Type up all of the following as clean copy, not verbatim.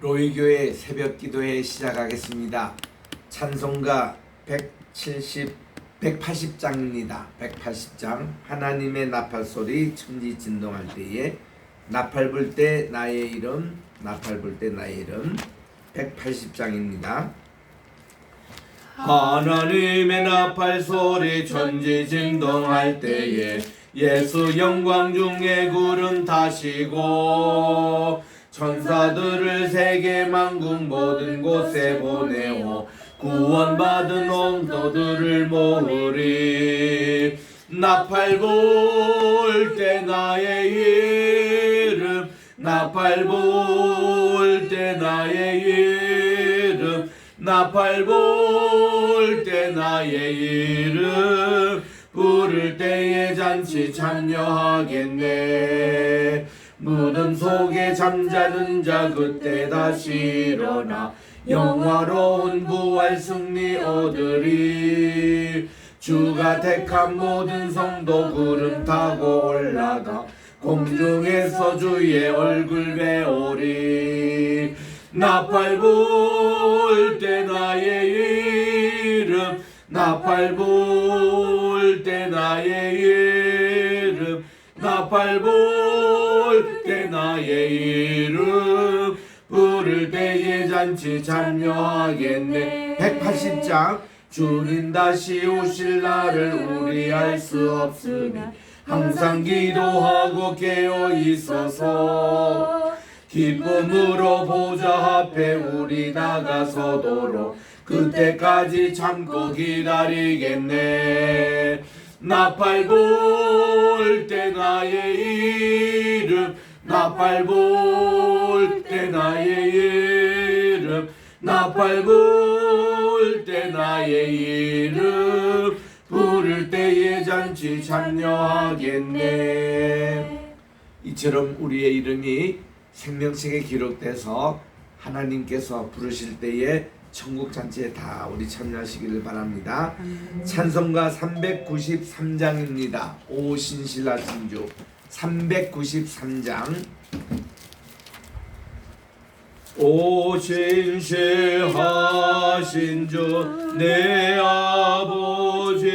로이교회 새벽기도회 시작하겠습니다. 찬송가 180장입니다. 180장 하나님의 나팔소리 천지 진동할 때에 나팔 불 때 나의 이름 나팔 불 때 나의 이름 180장입니다. 하나님의 나팔소리 천지 진동할 때에 예수 영광 중에 구름 타시고 천사들을 세계 만국 모든 곳에 보내어 구원받은 성도들을 모으리. 나팔 불 때 나의 이름 나팔 불 때 나의 이름 나팔 불 때 나의 이름 부를 때에 잔치 참여하겠네. 무덤 속에 잠자는 자 그때 다시 일어나 영화로운 부활 승리 얻으리. 주가 택한 모든 성도 구름 타고 올라가 공중에서 주의 얼굴 배우리. 나팔 불 때 나의 이름 나팔 불 때 나의 이름 나팔 불 때 나의 이름 부를 때에 잔치 참여하겠네. 180장 주님 다시 오실 날을 우리 알 수 없으니 항상 기도하고 깨어 있어서 기쁨으로 보좌 앞에 우리 나가서도록 그때까지 참고 기다리겠네. 나팔 불 때 나의 이름 나팔 불 때 나의 이름 나팔 불 때 나의 이름 부를 때에 잔치 참여하겠네. 이처럼 우리의 이름이 생명책에 기록돼서 하나님께서 부르실 때에 천국 잔치에 다 우리 참여하시기를 바랍니다. 찬송가 393장입니다. 오 신실하신 주 393장. 오 신실하신 주 내 아버지여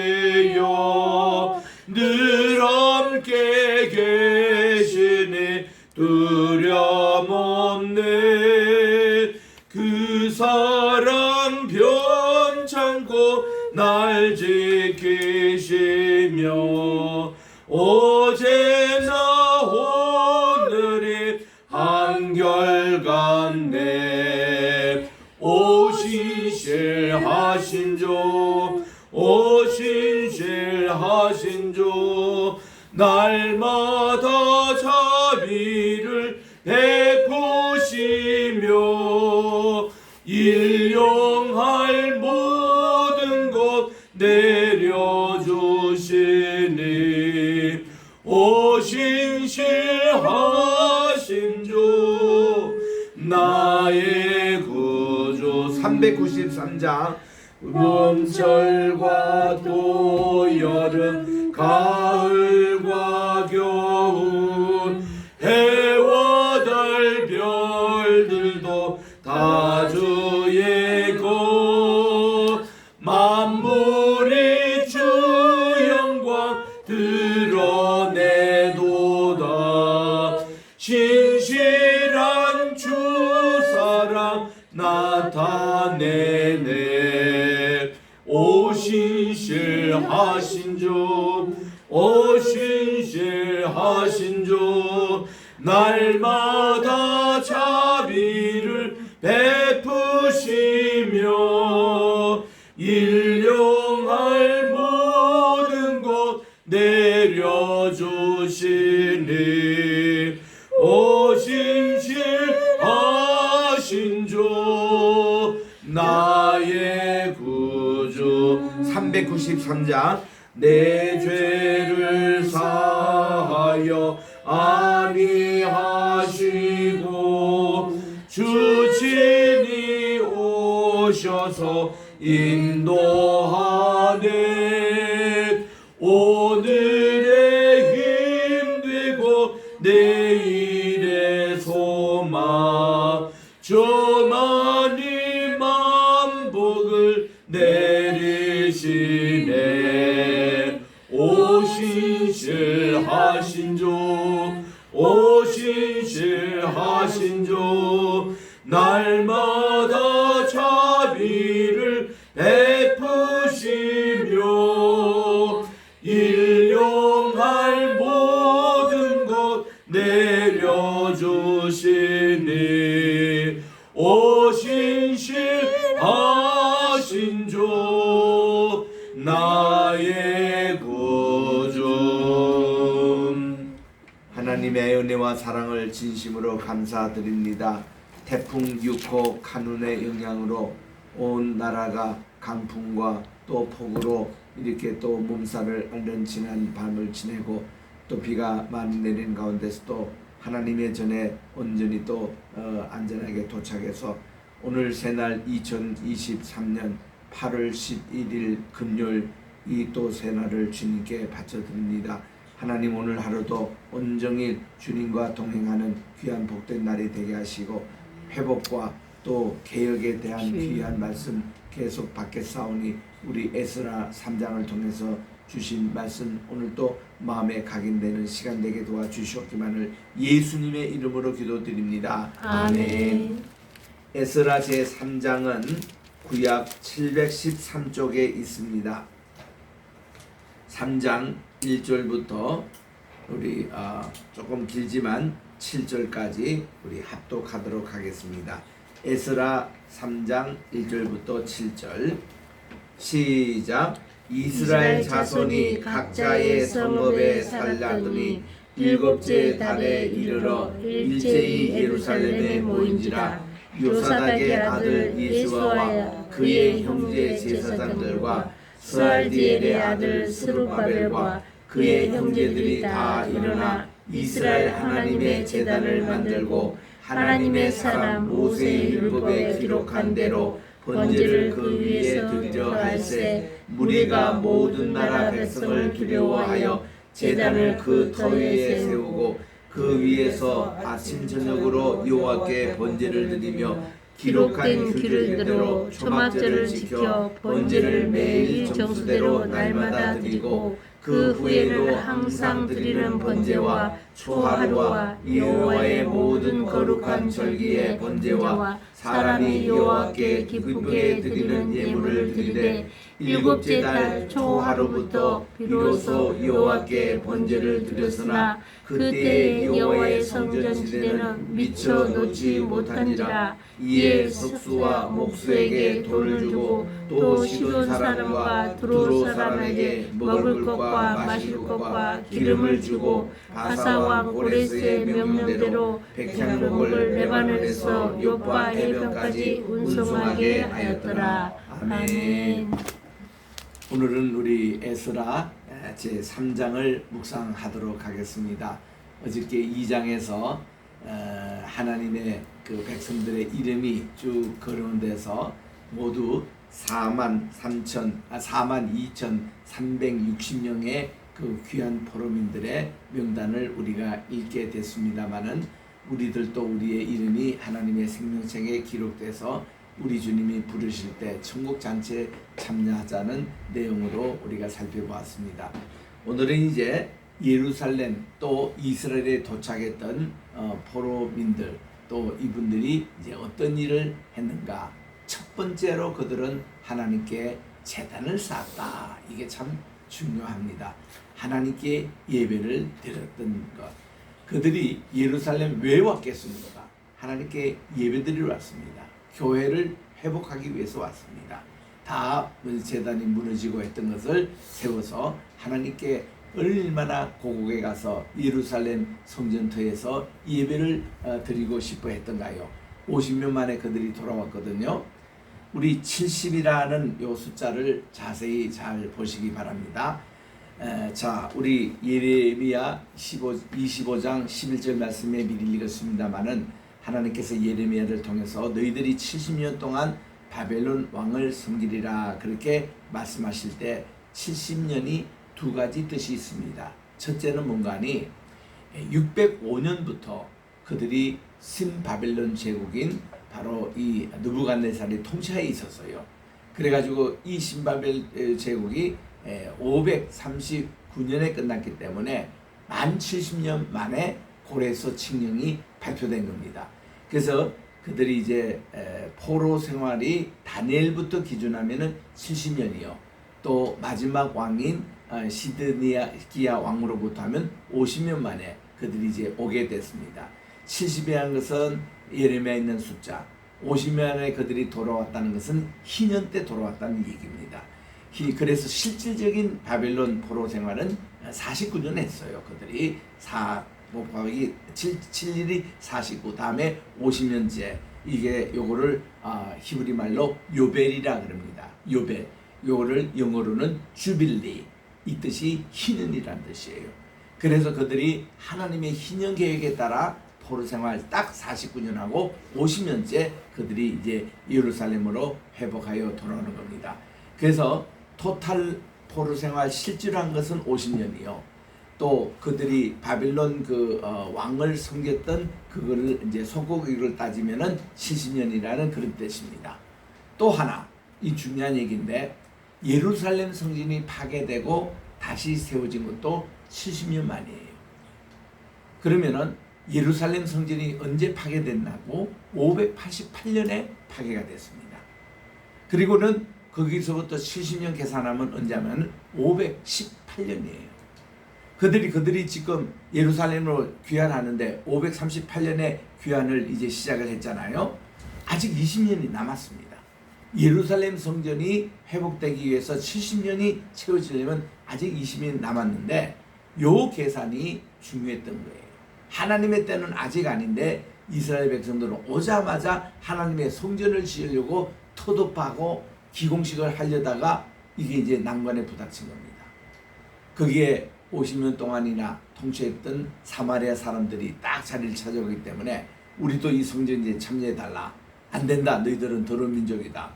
늘 함께 계시니 두려움 없네. 그 사랑 변찮고 날 지키시며 어제나 오늘이 한결같네. 오 신실하신 주 오 신실하신 주 날마다 자비를 베푸시며 일용할 모든 것 내려주시니. 오 신실하신 주 나의 구주. 393장 봄철과 또 여름 가을과 겨울 해와 달 별들도 다 주의 것 만물이 주 영광 드러내도다. 신실한 주 사랑 나타내네. 오 신실하신 주 오 신실하신 주 날마다 자비를 베푸시며 일용할 모든 것 내려주시니. 오 신실하신 주 나의 구주. 393장 내 죄를 사하여 안위하시고 주 친히 오셔서 인도하네. 오늘의 힘 되고 내일의 소망 주나님 만복을 내리시네. 오신실하신 주, 오신실하신 주, 날마다 자비를 베푸시며 일용할 모든 것 내려주시니 오신실하신 주 나의 구주. 하나님의 은혜와 사랑을 진심으로 감사드립니다. 태풍 6호 카눈의 영향으로 온 나라가 강풍과 또 폭우로 이렇게 또 몸살을 앓는 지난 밤을 지내고 또 비가 많이 내리는 가운데서도 하나님의 전에 온전히 또 안전하게 도착해서 오늘 새날 2023년 8월 11일 금요일 이 또 새날을 주님께 바쳐드립니다. 하나님 오늘 하루도 온종일 주님과 동행하는 귀한 복된 날이 되게 하시고 회복과 또 개혁에 대한 귀한 말씀 계속 받겠사오니 우리 에스라 3장을 통해서 주신 말씀 오늘 또 마음에 각인되는 시간 되게 도와주시옵기만을 예수님의 이름으로 기도드립니다. 아멘. 에스라 제3장은 구약 713쪽에 있습니다. 3장 1절부터 우리 조금 길지만 7절까지 우리 합독하도록 하겠습니다. 에스라 3장 1절부터 7절 시작. 이스라엘 자손이 각자의 성읍에 살라더니 일곱째 달에 이르러 일제히 예루살렘에 모인지라. 요사닥의 아들 예수아와 그의 형제 제사장들과 스알디엘의 아들 스룹바벨과 그의 형제들이 다 일어나 이스라엘 하나님의 제단을 만들고 하나님의 사람 모세의 율법에 기록한 대로 번제를 그 위에 드리려 할세. 무리가 모든 나라 백성을 두려워하여 제단을 그 터 위에 세우고 그 위에서 아침 저녁으로 여호와께 번제를 드리며 기록한 규례대로 초막절을 지켜 번제를 매일 정수대로 날마다 드리고 그 후에는 항상 드리는 번제와 초하루와 여호와의 모든 거룩한 절기의 번제와 사람이 여호와께 기쁘게 드리는 예물을 드리되 일곱째 달 초하루부터 비로소 여호와께 번제를 드렸으나 그때에 여호와의 성전지대는 미처 놓지 못한지라. 이에 석수와 목수에게 돈을 주고 또 시돈 사람과 두로 사람에게 먹을 것과 마실 것과 기름을 주고 바사왕 고레스의 명령대로 백향목을 레바논에서 요파 해변까지 운송하게 하였더라. 아멘. 오늘은 우리 에스라 제3장을 묵상하도록 하겠습니다. 어저께 2장에서 하나님의 그 백성들의 이름이 쭉 거론 데서 모두 42,360명의 그 귀한 포로민들의 명단을 우리가 읽게 됐습니다마는 우리들도 우리의 이름이 하나님의 생명책에 기록돼서 우리 주님이 부르실 때 천국 잔치에 참여하자는 내용으로 우리가 살펴보았습니다. 오늘은 이제 예루살렘 또 이스라엘에 도착했던 포로민들 또 이분들이 이제 어떤 일을 했는가. 첫 번째로 그들은 하나님께 제단을 쌓았다. 이게 참 중요합니다. 하나님께 예배를 드렸던 것. 그들이 예루살렘 왜 왔겠습니까? 하나님께 예배드리러 왔습니다. 교회를 회복하기 위해서 왔습니다. 다 제단이 무너지고 했던 것을 세워서 하나님께 얼마나 고국에 가서 예루살렘 성전터에서 예배를 드리고 싶어 했던가요? 50년 만에 그들이 돌아왔거든요. 우리 70이라는 요 숫자를 자세히 잘 보시기 바랍니다. 자, 우리 예레미야 25장 11절 말씀에 미리 읽었습니다마는 하나님께서 예레미야를 통해서 너희들이 70년 동안 바벨론 왕을 섬기리라 그렇게 말씀하실 때 70년이 두 가지 뜻이 있습니다. 첫째는 뭔가 하니 605년부터 그들이 신바벨론 제국인 바로 이 느부갓네살이 통치하에 있었어요. 그래가지고 이 신바벨 제국이 539년에 끝났기 때문에 만 70년 만에 고레서 칙령이 발표된 겁니다. 그래서 그들이 이제 포로 생활이 다니엘부터 기준하면은 70년이요. 또 마지막 왕인 시드기야 왕으로부터 하면 50년 만에 그들이 이제 오게 됐습니다. 70이라는 것은 예레미야에 있는 숫자, 50년에 그들이 돌아왔다는 것은 희년 때 돌아왔다는 얘기입니다. 그래서 실질적인 바벨론 포로 생활은 49년 했어요. 그들이 7일이 49, 다음에 50년째. 이게 요거를 히브리 말로 요벨이라 그럽니다. 요벨. 요거를 영어로는 주빌리. 이 뜻이 희년이라는 뜻이에요. 그래서 그들이 하나님의 희년 계획에 따라 포로 생활 딱 49년 하고 50년째 그들이 이제 예루살렘으로 회복하여 돌아오는 겁니다. 그래서 토탈 포로 생활 실제로 한 것은 50년이요. 또 그들이 바빌론 왕을 섬겼던 그거를 이제 소고기를 따지면은 70년이라는 그런 뜻입니다. 또 하나 이 중요한 얘기인데 예루살렘 성전이 파괴되고 다시 세워진 것도 70년 만이에요. 그러면은 예루살렘 성전이 언제 파괴됐나고 588년에 파괴가 됐습니다. 그리고는 거기서부터 70년 계산하면 언제냐면 518년이에요. 그들이 지금 예루살렘으로 귀환하는데 538년에 귀환을 이제 시작을 했잖아요. 아직 20년이 남았습니다. 예루살렘 성전이 회복되기 위해서 70년이 채워지려면 아직 20년이 남았는데 요 계산이 중요했던 거예요. 하나님의 때는 아직 아닌데 이스라엘 백성들은 오자마자 하나님의 성전을 지으려고 터도파하고 기공식을 하려다가 이게 이제 난관에 부닥친 겁니다. 거기에 50년 동안이나 통치했던 사마리아 사람들이 딱 자리를 찾아오기 때문에 우리도 이 성전에 참여해달라. 안 된다. 너희들은 더러운 민족이다.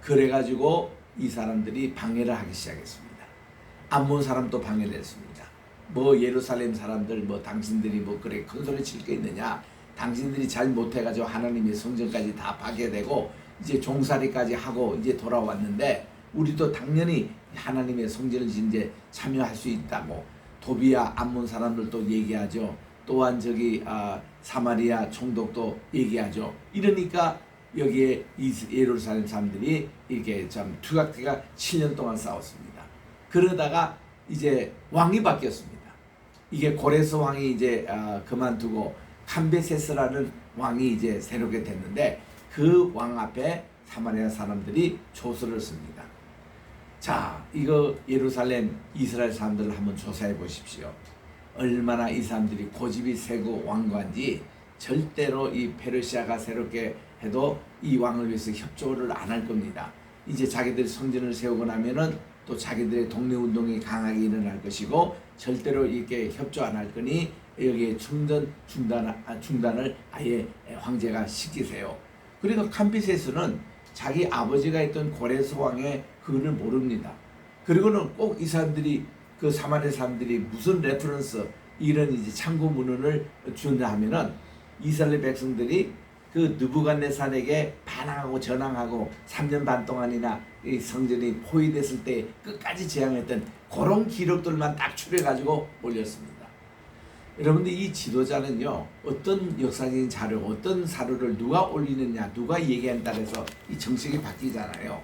그래가지고 이 사람들이 방해를 하기 시작했습니다. 암몬 사람도 방해를 했습니다. 뭐 예루살렘 사람들 뭐 당신들이 뭐 그래 큰 소리 칠 게 있느냐. 당신들이 잘 못해가지고 하나님의 성전까지 다 파괴되고 이제 종살이까지 하고 이제 돌아왔는데 우리도 당연히 하나님의 성전을 이제 참여할 수 있다고 도비야 암몬 사람들도 얘기하죠. 또한 사마리아 총독도 얘기하죠. 이러니까 여기에 예루살렘 사람들이 이렇게 참 투각투각 7년 동안 싸웠습니다. 그러다가 이제 왕이 바뀌었습니다. 이게 고레스 왕이 이제 그만두고 캄베세스라는 왕이 이제 새롭게 됐는데 그 왕 앞에 사마리아 사람들이 조서를 씁니다. 자, 이거 예루살렘 이스라엘 사람들을 한번 조사해 보십시오. 얼마나 이 사람들이 고집이 세고 완고한지 절대로 이 페르시아가 새롭게 해도 이 왕을 위해서 협조를 안 할 겁니다. 이제 자기들이 성전을 세우고 나면은 또 자기들의 동네 운동이 강하게 일어날 것이고 절대로 이렇게 협조 안 할 거니 여기에 중단을 아예 황제가 시키세요. 그러니까 캄비세스는 자기 아버지가 있던 고레스 왕의 그거를 모릅니다. 그리고는 꼭 이 사람들이 그 사마리아 사람들이 무슨 레퍼런스 이런 이제 참고 문헌을 주냐 하면은 이스라엘 백성들이 그 느부갓네살에게 반항하고 전항하고 3년 반 동안이나 이 성전이 포위됐을 때 끝까지 저항했던 그런 기록들만 딱 추려가지고 올렸습니다. 여러분들 이 지도자는요 어떤 역사적인 자료 어떤 사료를 누가 올리느냐 누가 얘기하는 따라서 이 정책이 바뀌잖아요.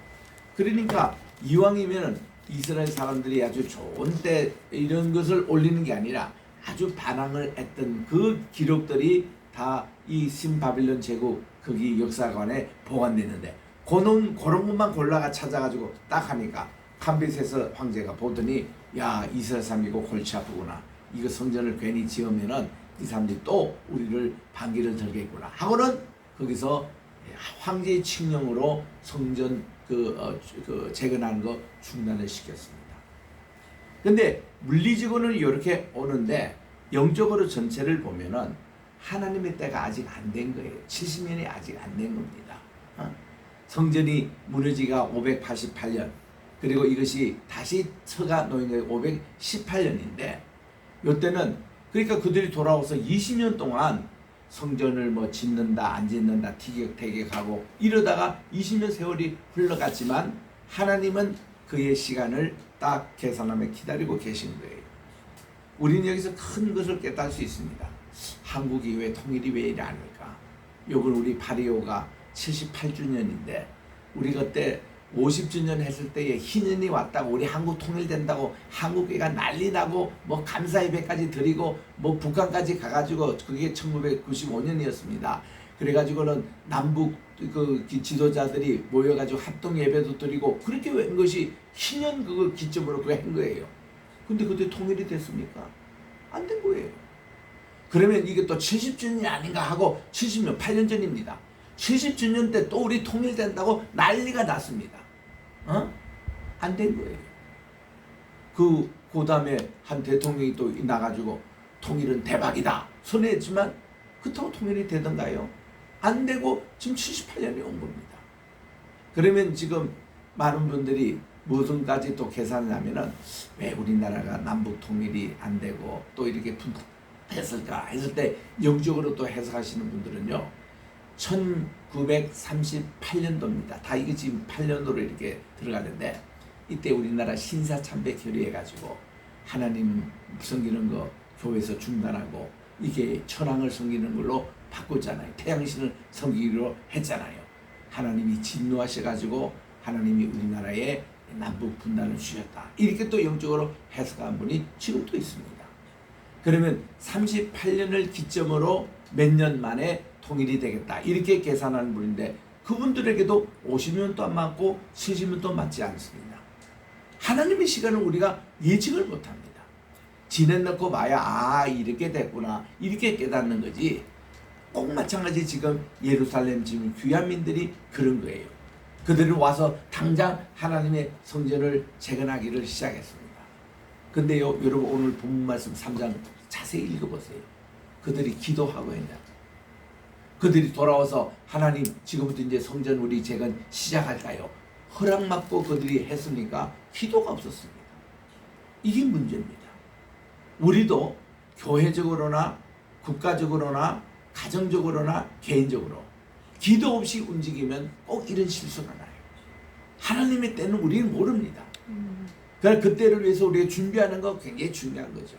그러니까 이왕이면 이스라엘 사람들이 아주 좋은 때 이런 것을 올리는 게 아니라 아주 반항을 했던 그 기록들이 다 이 신바빌론 제국 거기 역사관에 보관됐는데 그런 것만 골라가 찾아가지고 딱 하니까 캄비세스 황제가 보더니 야 이스라엘 사람이고 골치 아프구나. 이거 성전을 괜히 지으면은 이 사람들이 또 우리를 반기를 들겠구나 하고는 거기서 황제의 칙령으로 성전 재건하는 거 중단을 시켰습니다. 근데 물리적으로는 이렇게 오는데 영적으로 전체를 보면은 하나님의 때가 아직 안 된 거예요. 70년이 아직 안 된 겁니다. 성전이 무너지가 588년 그리고 이것이 다시 처가 놓인 게 518년인데 이때는 그러니까 그들이 돌아와서 20년 동안 성전을 뭐 짓는다 안 짓는다 티격태격하고 이러다가 20년 세월이 흘러갔지만 하나님은 그의 시간을 딱 계산하며 기다리고 계신 거예요. 우리는 여기서 큰 것을 깨달을 수 있습니다. 한국이 왜 통일이 왜 이래 아닐까? 요걸 우리 파리오가 78주년인데 우리 그때 50주년 했을 때에 희년이 왔다고 우리 한국 통일된다고 한국애가 난리 나고 뭐 감사예배까지 드리고 뭐 북한까지 가가지고 그게 1995년이었습니다. 그래가지고는 남북 그 지도자들이 모여가지고 합동 예배도 드리고 그렇게 한 것이 희년 그걸 기점으로 그거 한 거예요. 근데 그때 통일이 됐습니까? 안 된 거예요. 그러면 이게 또 70주년이 아닌가 하고 70년 8년 전입니다. 70주년 때 또 우리 통일된다고 난리가 났습니다. 안 된 거예요. 그 다음에 한 대통령이 또 나가지고 통일은 대박이다 선언했지만 그렇다고 통일이 되던가요? 안 되고 지금 78년이 온 겁니다. 그러면 지금 많은 분들이 무슨까지 또 계산을 하면은 왜 우리나라가 남북 통일이 안 되고 또 이렇게 분단했을까 했을 때 영적으로 또 해석하시는 분들은요 1938년도입니다. 다 이게 지금 8년으로 이렇게 들어가는데 이때 우리나라 신사참배 결의해가지고 하나님 섬기는 거 교회에서 중단하고 이게 천황을 섬기는 걸로 바꿨잖아요. 태양신을 섬기기로 했잖아요. 하나님이 진노하셔가지고 하나님이 우리나라에 남북 분단을 주셨다. 이렇게 또 영적으로 해석한 분이 지금도 있습니다. 그러면 38년을 기점으로 몇 년 만에 통일이 되겠다. 이렇게 계산하는 분인데 그분들에게도 50년도 안 맞고 70년도 맞지 않습니다. 하나님의 시간을 우리가 예측을 못합니다. 지내놓고 봐야 이렇게 됐구나 이렇게 깨닫는 거지. 꼭 마찬가지 지금 예루살렘 지금 귀한민들이 그런 거예요. 그들은 와서 당장 하나님의 성전을 재건하기를 시작했습니다. 근데요 여러분 오늘 본문 말씀 3장 자세히 읽어보세요. 그들이 기도하고 했냐. 그들이 돌아와서 하나님 지금부터 이제 성전 우리 재건 시작할까요? 허락받고 그들이 했습니까? 기도가 없었습니다. 이게 문제입니다. 우리도 교회적으로나 국가적으로나 가정적으로나 개인적으로 기도 없이 움직이면 꼭 이런 실수가 나요. 하나님의 때는 우리는 모릅니다. 그러니까 그때를 위해서 우리가 준비하는 거 굉장히 중요한 거죠.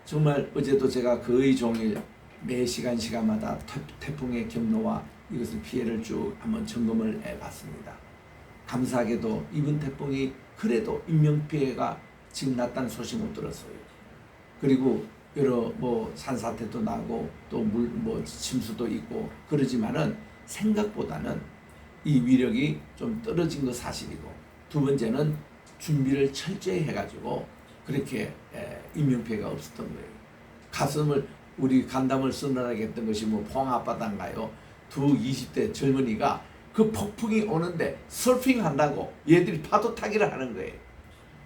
정말 어제도 제가 거의 종일 매 시간마다 태풍의 경로와 이것을 피해를 쭉 한번 점검을 해봤습니다. 감사하게도 이번 태풍이 그래도 인명피해가 지금 났다는 소식 못 들었어요. 그리고 여러 뭐 산사태도 나고 또 물 뭐 침수도 있고 그러지만은 생각보다는 이 위력이 좀 떨어진 거 사실이고 두 번째는 준비를 철저히 해가지고 그렇게 인명피해가 없었던 거예요. 우리 간담을 쓰느라고 했던 것이 뭐 포항 앞바다인가요? 두 20대 젊은이가 그 폭풍이 오는데 서핑 한다고 얘들이 파도 타기를 하는 거예요.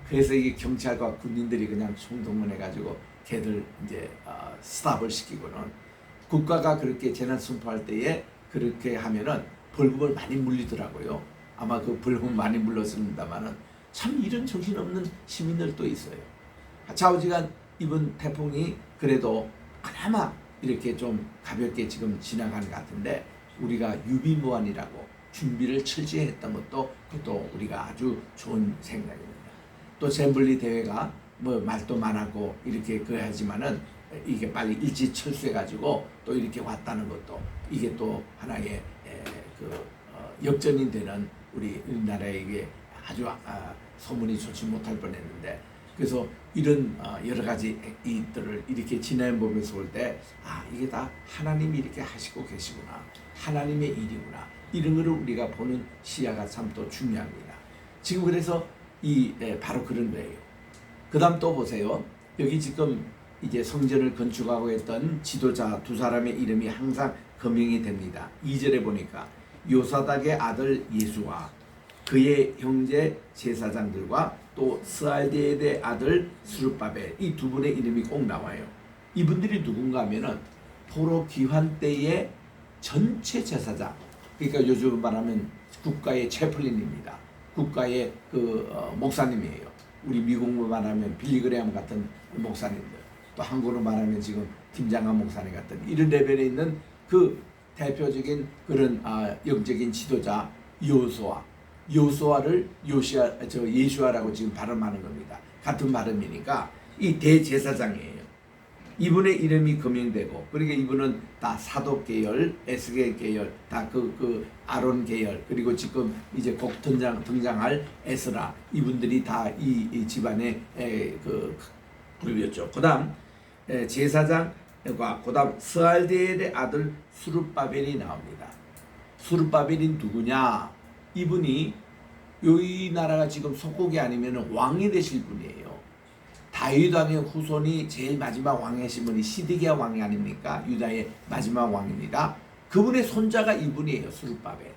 그래서 이게 경찰과 군인들이 그냥 총동원해가지고 걔들 이제 스탑을 시키고는 국가가 그렇게 재난 선포할 때에 그렇게 하면은 벌금을 많이 물리더라고요. 아마 그 벌금 많이 물렀습니다만은 참 이런 정신없는 시민들도 있어요. 좌우지간 이번 태풍이 그래도 그나마 이렇게 좀 가볍게 지금 지나가는 것 같은데 우리가 유비무환이라고 준비를 철저히 했던 그것도 우리가 아주 좋은 생각입니다. 또 잼블리 대회가 뭐 말도 많았고 이렇게 하지만은 이게 빨리 일찍 철수해가지고 또 이렇게 왔다는 것도 이게 또 하나의 역전이 되는 우리나라에게 아주 소문이 좋지 못할 뻔했는데 그래서 이런 여러 가지 이들을 이렇게 지내보면서 볼 때 이게 다 하나님이 이렇게 하시고 계시구나 하나님의 일이구나 이런 거를 우리가 보는 시야가 참 또 중요합니다. 지금 그래서 바로 그런 거예요. 그 다음 또 보세요. 여기 지금 이제 성전을 건축하고 했던 지도자 두 사람의 이름이 항상 거명이 됩니다. 2절에 보니까 요사닥의 아들 예수와 그의 형제 제사장들과 또 스알디엘의 아들 스룹바벨 이 두 분의 이름이 꼭 나와요. 이분들이 누군가 하면은 포로 귀환 때의 전체 제사장 그러니까 요즘 말하면 국가의 채플린입니다. 국가의 목사님이에요. 우리 미국으로 말하면 빌리그레암 같은 목사님들 또 한국으로 말하면 지금 김장한 목사님 같은 이런 레벨에 있는 그 대표적인 그런 영적인 지도자 여호수아를 예수아라고 지금 발음하는 겁니다. 같은 발음이니까 이 대제사장이에요. 이분의 이름이 거명되고, 그러니까 이분은 다 사독 계열, 에스겔 계열, 다 그 아론 계열, 그리고 지금 이제 곧 등장할 에스라, 이분들이 다 이 집안의 그 부류였죠. 그다음 제사장과 그다음 스알디엘의 아들 수룹바벨이 나옵니다. 수룹바벨이 누구냐? 이분이 이 나라가 지금 속국이 아니면 왕이 되실 분이에요. 다윗 왕의 후손이 제일 마지막 왕이신 분이 시드기야 왕이 아닙니까? 유다의 마지막 왕입니다. 그분의 손자가 이분이에요. 수룹바벨.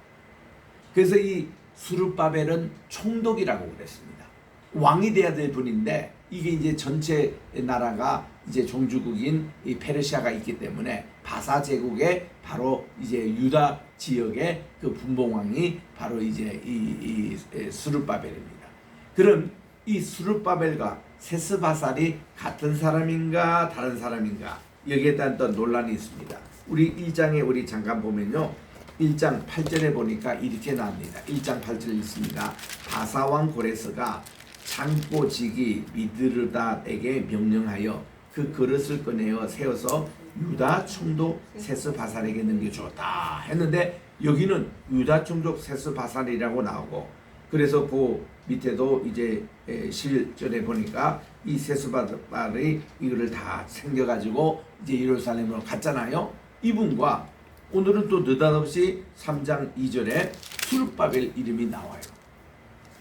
그래서 이 수룹바벨은 총독이라고 그랬습니다. 왕이 돼야 될 분인데, 이게 이제 전체 나라가 이제 종주국인 이 페르시아가 있기 때문에 바사 제국의 바로 이제 유다 지역의 그 분봉왕이 바로 이제 이 수룹바벨입니다. 그럼 이 수룹바벨과 세스바살이 같은 사람인가 다른 사람인가, 여기에 대한 또 논란이 있습니다. 우리 1장에 우리 잠깐 보면요, 1장 8절에 보니까 이렇게 나옵니다. 1장 8절 읽습니다. 바사왕 고레스가 창고지기 미드르닷에게 명령하여 그 그릇을 꺼내어 세워서 유다 총독 세스바살에게 넘겨주었다 했는데, 여기는 유다 총독 세스바살이라고 나오고, 그래서 그 밑에도 이제 11절에 보니까 이 세스바살이 이거를 다 챙겨가지고 이제 예루살렘으로 갔잖아요. 이분과 오늘은 또 느닷없이 3장 2절에 수룹바벨 이름이 나와요.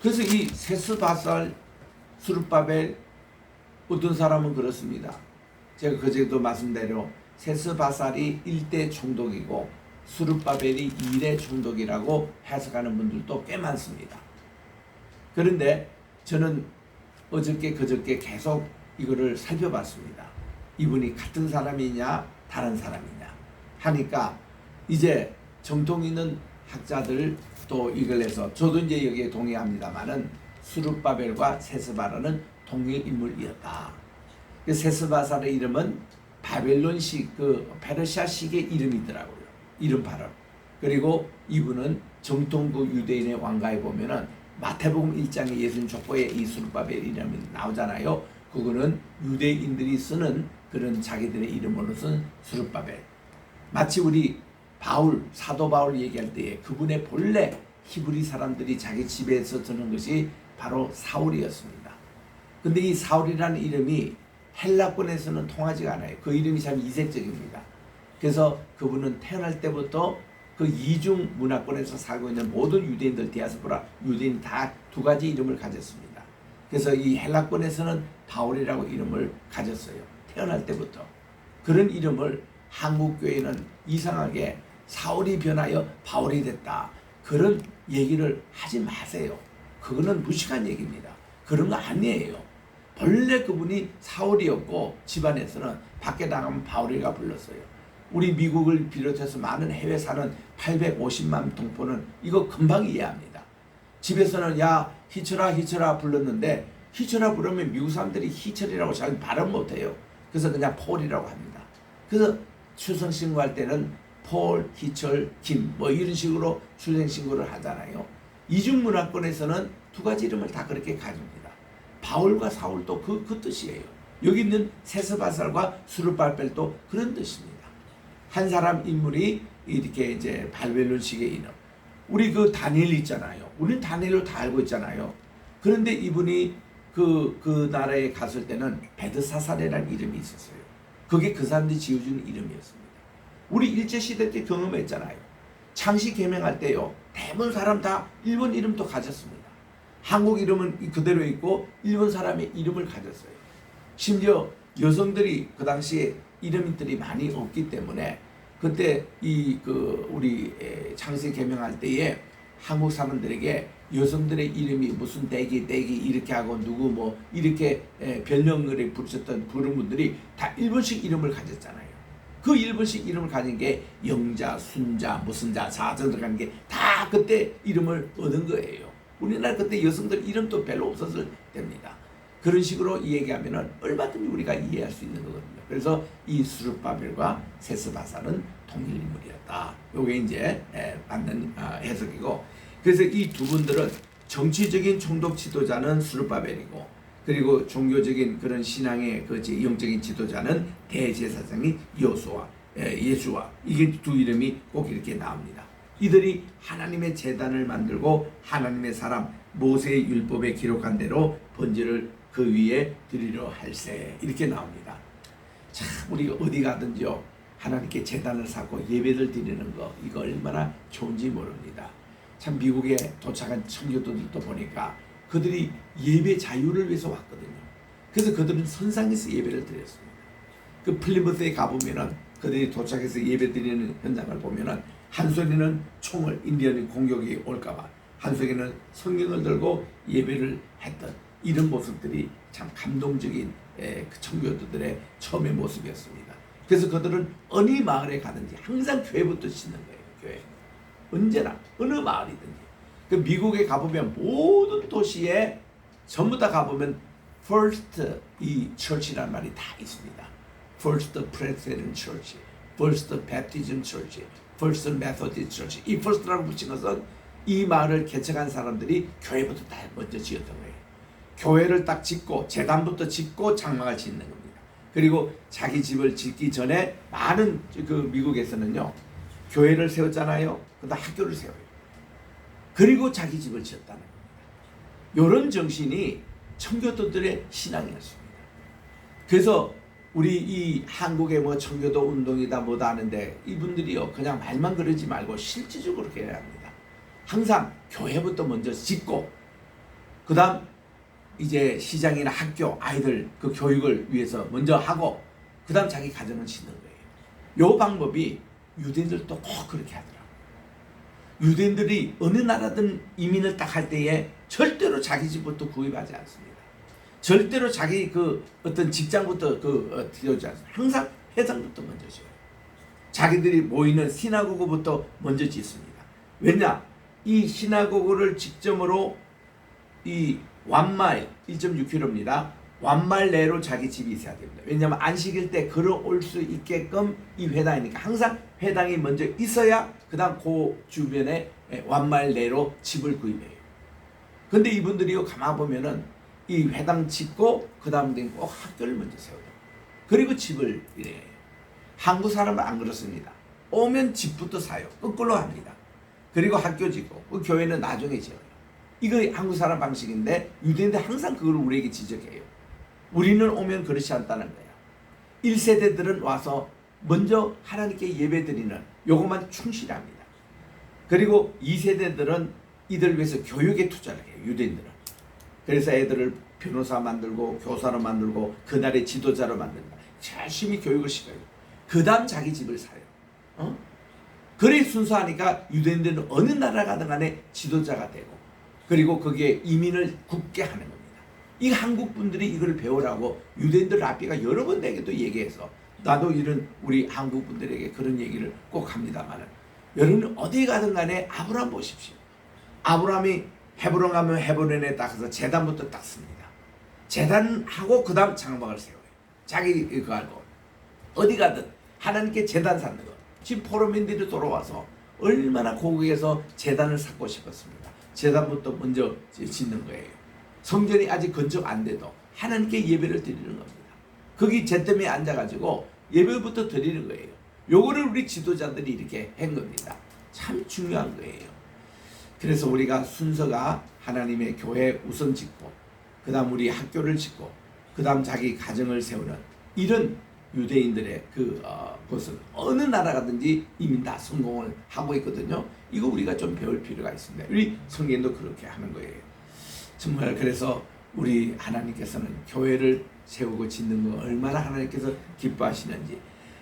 그래서 이 세스바살, 수룹바벨, 어떤 사람은 그렇습니다. 제가 그제도 말씀대로 세스바살이 1대 총독이고 수룹바벨이 2대 총독이라고 해석하는 분들도 꽤 많습니다. 그런데 저는 어저께 그저께 계속 이거를 살펴봤습니다. 이분이 같은 사람이냐 다른 사람이냐 하니까 이제 정통 있는 학자들 또 이걸 해서, 저도 이제 여기에 동의합니다만은 수룹바벨과 세스바라는 동일 인물이었다. 세스바살의 이름은 바벨론식 그 페르시아식의 이름이더라고요. 이름 발음. 그리고 이분은 정통 그 유대인의 왕가에 보면은 마태복음 1장에 예수님 족보에 이 수룹바벨 이름이 나오잖아요. 그거는 유대인들이 쓰는 그런 자기들의 이름으로 쓴 수룹바벨. 마치 우리 사도 바울 얘기할 때에 그분의 본래 히브리 사람들이 자기 집에서 쓰는 것이 바로 사울이었습니다. 근데 이 사울이라는 이름이 헬라권에서는 통하지가 않아요. 그 이름이 참 이색적입니다. 그래서 그분은 태어날 때부터 그 이중 문화권에서 살고 있는 모든 유대인들, 디아스포라 유대인 다 두 가지 이름을 가졌습니다. 그래서 이 헬라권에서는 바울이라고 이름을 가졌어요. 태어날 때부터. 그런 이름을 한국교회는 이상하게 사울이 변하여 바울이 됐다, 그런 얘기를 하지 마세요. 그거는 무식한 얘기입니다. 그런 거 아니에요. 본래 그분이 사울이었고 집안에서는 밖에 나가면 바울이가 불렀어요. 우리 미국을 비롯해서 많은 해외 사는 850만 동포는 이거 금방 이해합니다. 집에서는 야 희철아 불렀는데, 희철아 부르면 미국 사람들이 희철이라고 잘 발음 못해요. 그래서 그냥 폴이라고 합니다. 그래서 출생신고할 때는 폴, 희철, 김 뭐 이런 식으로 출생신고를 하잖아요. 이중문화권에서는 두 가지 이름을 다 그렇게 가집니다. 바울과 사울도 그 뜻이에요. 여기 있는 세스바살과 수룹바벨도 그런 뜻입니다. 한 사람 인물이 이렇게 이제 바벨론식의 이름. 우리 그 다니엘 있잖아요. 우리는 다니엘로 다 알고 있잖아요. 그런데 이분이 그 나라에 갔을 때는 베드사살이라는 이름이 있었어요. 그게 그 사람들이 지어준 이름이었습니다. 우리 일제시대 때 경험했잖아요. 창씨 개명할 때요, 대부분 사람 다 일본 이름도 가졌습니다. 한국 이름은 그대로 있고 일본 사람의 이름을 가졌어요. 심지어 여성들이 그 당시에 이름들이 많이 없기 때문에 그때 우리 창씨 개명할 때에 한국 사람들에게 여성들의 이름이 무슨 대기 이렇게 하고 누구 뭐 이렇게 별명을 부르셨던 분들이 다 일본식 이름을 가졌잖아요. 그 일본식 이름을 가진 게 영자, 순자, 무슨 자, 자전 들어가는 게 다 그때 이름을 얻은 거예요. 우리나라 그때 여성들 이름도 별로 없었을 때입니다. 그런 식으로 얘기하면은 얼마든지 우리가 이해할 수 있는 거거든요. 그래서 이 스룹바벨과 세스바사는 동일 인물이었다. 요게 이제 맞는 해석이고, 그래서 이 두 분들은 정치적인 총독 지도자는 스룹바벨이고, 그리고 종교적인 그런 신앙의 그 영적인 지도자는 대제사장인 예수와 이게 두 이름이 꼭 이렇게 나옵니다. 이들이 하나님의 제단을 만들고 하나님의 사람 모세의 율법에 기록한 대로 번제를 그 위에 드리려 할세, 이렇게 나옵니다. 참 우리가 어디 가든지요, 하나님께 제단을 쌓고 예배를 드리는 거, 이거 얼마나 좋은지 모릅니다. 참 미국에 도착한 청교도들도 보니까 그들이 예배 자유를 위해서 왔거든요. 그래서 그들은 선상에서 예배를 드렸습니다. 그 플리머스에 가보면은 그들이 도착해서 예배 드리는 현장을 보면은 한 손에는 총을, 인디언이 공격이 올까봐, 한 손에는 성경을 들고 예배를 했던 이런 모습들이 참 감동적인 그 청교도들의 처음의 모습이었습니다. 그래서 그들은 어느 마을에 가든지 항상 교회부터 짓는 거예요. 교회. 언제나 어느 마을이든지. 그 미국에 가보면 모든 도시에 전부 다 가보면 First 이 church라는 말이 다 있습니다. First Presbyterian Church, First Baptist Church, First Methodist Church. 이 First라고 붙인 것은 이 마을을 개척한 사람들이 교회부터 다 먼저 지었던 거예요. 교회를 딱 짓고 제단부터 짓고 장막을 짓는 겁니다. 그리고 자기 집을 짓기 전에 많은 그 미국에서는요, 교회를 세웠잖아요. 그다음 학교를 세워요. 그리고 자기 집을 지었다는 겁니다. 이런 정신이 청교도들의 신앙이었습니다. 그래서 우리 이 한국의 뭐 청교도 운동이다 뭐다 하는데 이분들이요, 그냥 말만 그러지 말고 실질적으로 그렇게 해야 합니다. 항상 교회부터 먼저 짓고, 그 다음 이제 시장이나 학교 아이들 그 교육을 위해서 먼저 하고, 그 다음 자기 가정을 짓는 거예요. 이 방법이 유대인들도 꼭 그렇게 하더라고요. 유대인들이 어느 나라든 이민을 딱 할 때에 절대로 자기 집부터 구입하지 않습니다. 절대로 자기 그 어떤 직장부터 지어주지 않습니다. 항상 회당부터 먼저 지어요. 자기들이 모이는 시나고그부터 먼저 짓습니다. 왜냐? 이 시나고그를 직접으로 이 1마일 1.6km입니다. 1마일 내로 자기 집이 있어야 됩니다. 왜냐하면 안식일 때 걸어올 수 있게끔 이 회당이니까 항상 회당이 먼저 있어야 그 다음 그 주변에 1마일 내로 집을 구입해요. 근데 이분들이요, 가만 보면은 이 회당 짓고 그 다음 꼭 학교를 먼저 세워요. 그리고 집을 이래요. 한국 사람은 안 그렇습니다. 오면 집부터 사요. 거꾸로 합니다. 그리고 학교 짓고 그 교회는 나중에 지어요. 이거 한국 사람 방식인데 유대인들 항상 그걸 우리에게 지적해요. 우리는 오면 그렇지 않다는 거야. 1세대들은 와서 먼저 하나님께 예배드리는 요것만 충실합니다. 그리고 2세대들은 이들 위해서 교육에 투자를 해요. 유대인들은. 그래서 애들을 변호사 만들고 교사로 만들고 그날의 지도자로 만든다. 열심히 교육을 시켜요. 그 다음 자기 집을 사요. 그래 순수하니까 유대인들은 어느 나라 가든 간에 지도자가 되고, 그리고 거기에 이민을 굳게 하는 겁니다. 이 한국 분들이 이걸 배우라고 유대인들 랍비가 여러 번 내게도 얘기해서, 나도 이런 우리 한국 분들에게 그런 얘기를 꼭 합니다만은, 여러분 어디 가든 간에 아브라함 보십시오. 아브라함이 헤브론 가면 헤브론에 딱 가서 제단부터 딱 씁니다. 제단하고 그 다음 장막을 세워요. 자기 그거 알고 어디 가든 하나님께 제단 쌓는 거. 지금 포로민들이 돌아와서 얼마나 고국에서 제단을 쌓고 싶었습니다. 제단부터 먼저 짓는 거예요. 성전이 아직 건축 안 돼도 하나님께 예배를 드리는 겁니다. 거기 제뜸에 앉아가지고 예배부터 드리는 거예요. 요거를 우리 지도자들이 이렇게 한 겁니다. 참 중요한 거예요. 그래서 우리가 순서가 하나님의 교회 우선 짓고, 그 다음 우리 학교를 짓고, 그 다음 자기 가정을 세우는 이런 유대인들의 것은 어느 나라 가든지 이미 다 성공을 하고 있거든요. 이거 우리가 좀 배울 필요가 있습니다. 우리 성경도 그렇게 하는 거예요. 정말 그래서 우리 하나님께서는 교회를 세우고 짓는 거 얼마나 하나님께서 기뻐하시는지.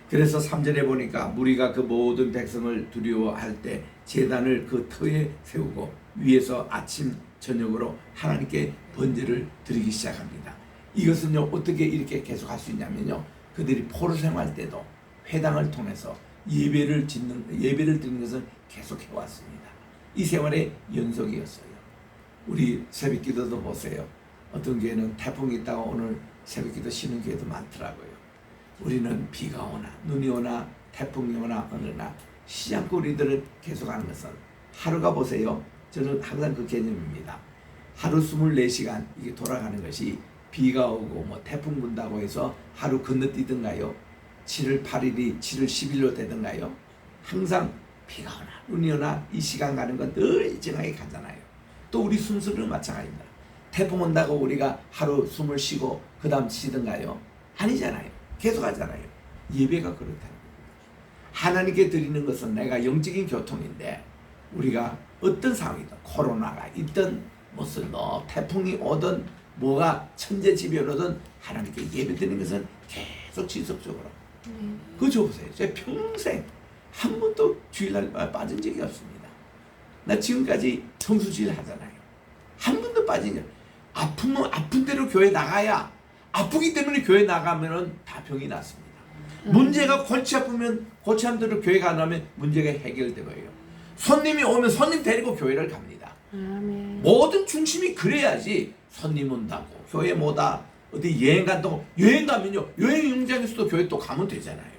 그래서 3절에 보니까 무리가 그 모든 백성을 두려워할 때 제단을 그 터에 세우고 위에서 아침 저녁으로 하나님께 번제를 드리기 시작합니다. 이것은요, 어떻게 이렇게 계속 할 수 있냐면요, 그들이 포로 생활 때도 회당을 통해서 예배를 드리는 것을 계속 해왔습니다. 이 생활의 연속이었어요. 우리 새벽기도도 보세요. 어떤 교회는 태풍이 있다가 오늘 새벽기도 쉬는 교회도 많더라고요. 우리는 비가 오나 눈이 오나 태풍이 오나 어느 날 쉬지 않고 우리들은 계속하는 것은 하루가 보세요. 저는 항상 그 개념입니다. 하루 24시간 이게 돌아가는 것이 비가 오고 뭐 태풍 분다고 해서 하루 건너뛰든가요. 7월 8일이 7월 10일로 되든가요. 항상 비가 오나 눈이 오나 이 시간 가는 건 늘 일정하게 가잖아요. 또 우리 순서는 마찬가지입니다. 태풍 온다고 우리가 하루 숨을 쉬고 그 다음 쉬든가요? 아니잖아요. 계속 하잖아요. 예배가 그렇다는 겁니다. 하나님께 드리는 것은 내가 영적인 교통인데 우리가 어떤 상황이든 코로나가 있든 무슨 태풍이 오든 뭐가 천재지변 오든 하나님께 예배 드리는 것은 계속 지속적으로. 그거 줘보세요. 제가 평생 한 번도 주일날 빠진 적이 없습니다. 나 지금까지 성수주일 하잖아요. 한 번도 빠진 적. 아프면 아픈 대로 교회 나가야 아프기 때문에 교회 나가면은 다 병이 났습니다. 문제가 골치 아프면 골치 아픈 대로 교회가 안 가면 문제가 해결되고요. 손님이 오면 손님 데리고 교회를 갑니다. 모든 중심이 그래야지 손님 온다고 교회 뭐다 어디 여행 간다고 여행 가면요 여행 현장에서도 교회 또 가면 되잖아요.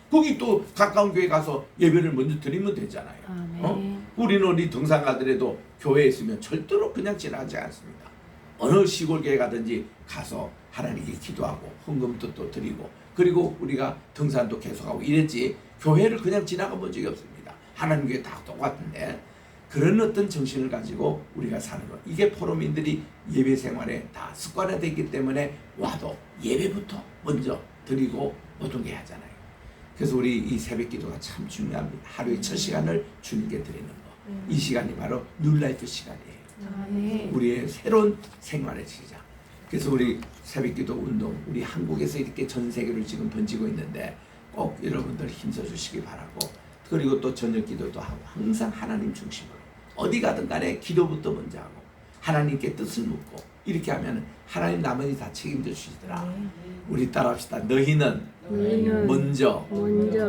거기 또 가까운 교회 가서 예배를 먼저 드리면 되잖아요. 우리는 우리 등산 가더라도 교회에 있으면 절대로 그냥 지나지 않습니다. 어느 시골 교회 가든지 가서 하나님께 기도하고 헌금도 또 드리고 그리고 우리가 등산도 계속하고 이랬지 교회를 그냥 지나가 본 적이 없습니다. 하나님 교회 다 똑같은데 그런 어떤 정신을 가지고 우리가 사는 것. 이게 포로민들이 예배 생활에 다 습관화되어 있기 때문에 와도 예배부터 먼저 드리고 모든 게 하잖아요. 그래서 우리 이 새벽 기도가 참 중요합니다. 하루의 첫 시간을 주님께 드리는 거. 이 시간이 바로 뉴라이프 시간이에요. 우리의 새로운 생활의 시작. 그래서 우리 새벽 기도 운동, 우리 한국에서 이렇게 전 세계로 지금 번지고 있는데 꼭 여러분들 힘써 주시기 바라고 그리고 또 저녁 기도도 하고 항상 하나님 중심으로 어디 가든 간에 기도부터 먼저 하고 하나님께 뜻을 묻고 이렇게 하면 하나님 나머지 다 책임져 주시더라. 우리 따라합시다. 너희는 먼저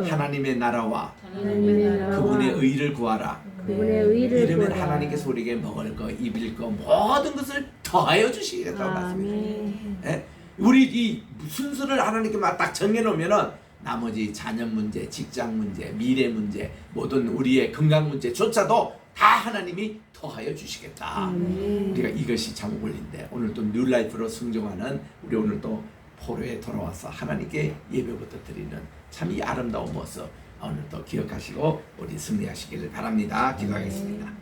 하나님의 나라와 그분의 의를 구하라. 이러면 하나님께서 우리에게 먹을 거, 입을 거 모든 것을 더하여 주시겠다고 말씀해요. 우리 이 순서를 하나님께 딱 정해놓으면은 나머지 자녀 문제, 직장 문제, 미래 문제, 모든 우리의 건강 문제조차도 다 하나님이 더하여 주시겠다. 우리가 이것이 참 원리인데 오늘 또 뉴라이프로 승종하는 우리 오늘 또 포로에 돌아와서 하나님께 예배부터 드리는 참 이 아름다운 모습 오늘 또 기억하시고 우리 승리하시기를 바랍니다. 기도하겠습니다.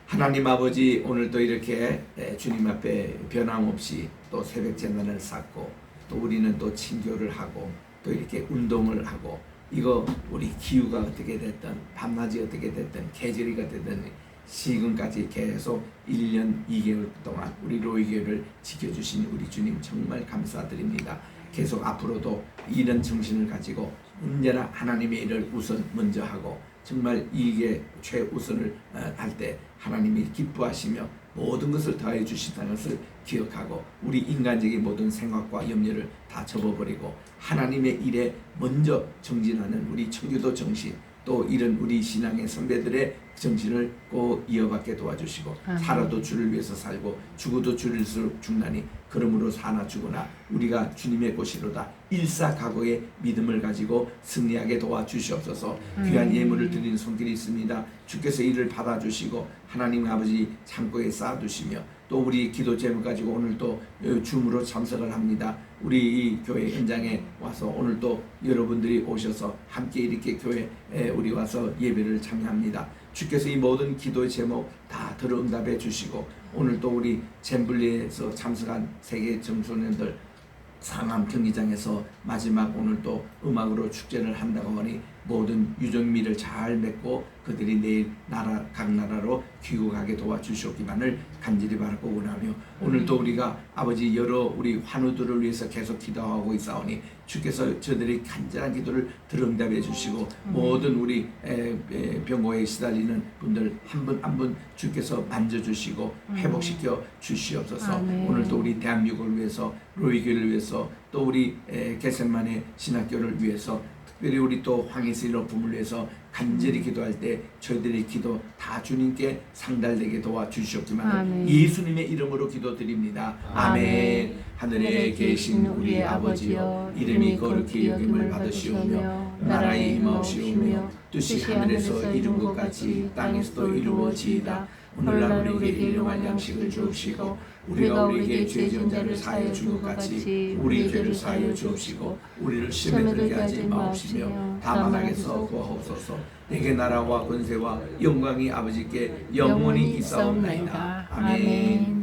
하나님 아버지 오늘 또 이렇게 주님 앞에 변함없이 또 새벽 제단을 쌓고 또 우리는 또 친교를 하고 또 이렇게 운동을 하고 이거 우리 기후가 어떻게 됐든 밤낮이 어떻게 됐든 계절이 어떻게 됐든 지금까지 계속 1년 2개월 동안 우리 로이교회를 지켜주신 우리 주님 정말 감사드립니다. 계속 앞으로도 이런 정신을 가지고 언제나 하나님의 일을 우선 먼저 하고 정말 이게 최우선을 할 때 하나님이 기뻐하시며 모든 것을 더해 주신다는 것을 기억하고 우리 인간적인 모든 생각과 염려를 다 접어버리고 하나님의 일에 먼저 정진하는 우리 청교도 정신 또 이런 우리 신앙의 선배들의 정신을 꼭 이어받게 도와주시고 살아도 주를 위해서 살고 죽어도 주를 위해서 죽나니 그러므로 사나 죽으나 우리가 주님의 것이로다 일사각오의 믿음을 가지고 승리하게 도와주시옵소서. 귀한 예물을 드리는 손길이 있습니다. 주께서 이를 받아주시고 하나님 아버지 창고에 쌓아두시며 또 우리 기도 제목 가지고 오늘 또 줌으로 참석을 합니다. 우리 이 교회 현장에 와서 오늘 또 여러분들이 오셔서 함께 이렇게 교회에 우리 와서 예배를 참여합니다. 주께서 이 모든 기도의 제목 다 들어 응답해 주시고 오늘 또 우리 젬블리에서 참석한 세계 청소년들 상암 경기장에서 마지막 오늘 또 음악으로 축제를 한다고 하니 모든 유정미를 잘 맺고 그들이 내일 나라 각 나라로 귀국하게 도와주시옵기만을 간절히 바라고 원하며 오늘도 우리가 아버지 여러 우리 환우들을 위해서 계속 기도하고 있사오니 주께서 저들의 간절한 기도를 들응답해 주시고 모든 우리 병고에 시달리는 분들 한 분 한 분 주께서 만져주시고 회복시켜 주시옵소서. 오늘도 우리 대한민국을 위해서 로이교를 위해서 또 우리 겟세마네 신학교를 위해서 특별히 우리 또 황희슬 높음을 위해서 간절히 기도할 때 저희들의 기도 다 주님께 상달되게 도와주시옵지만 아멘. 예수님의 이름으로 기도드립니다. 아멘. 하늘에 계신 우리 아버지여, 이름이 거룩히 여김을 받으시오며 나라의 임하옵시오며 뜻이 하늘에서 이룬 것 같이 땅에서도 이루어지이다. 오늘날 우리에게 일용할 양식을 주옵시고 우리가 우리에게 죄 지은 자를 사하여 준 것 같이 우리 죄를 사하여 주옵시고 우리를 시험에 들게 하지 마옵시며 다만 악에서 구하옵소서. 내게 나라와 권세와 영광이 아버지께 영원히 있사옵나이다. 아멘.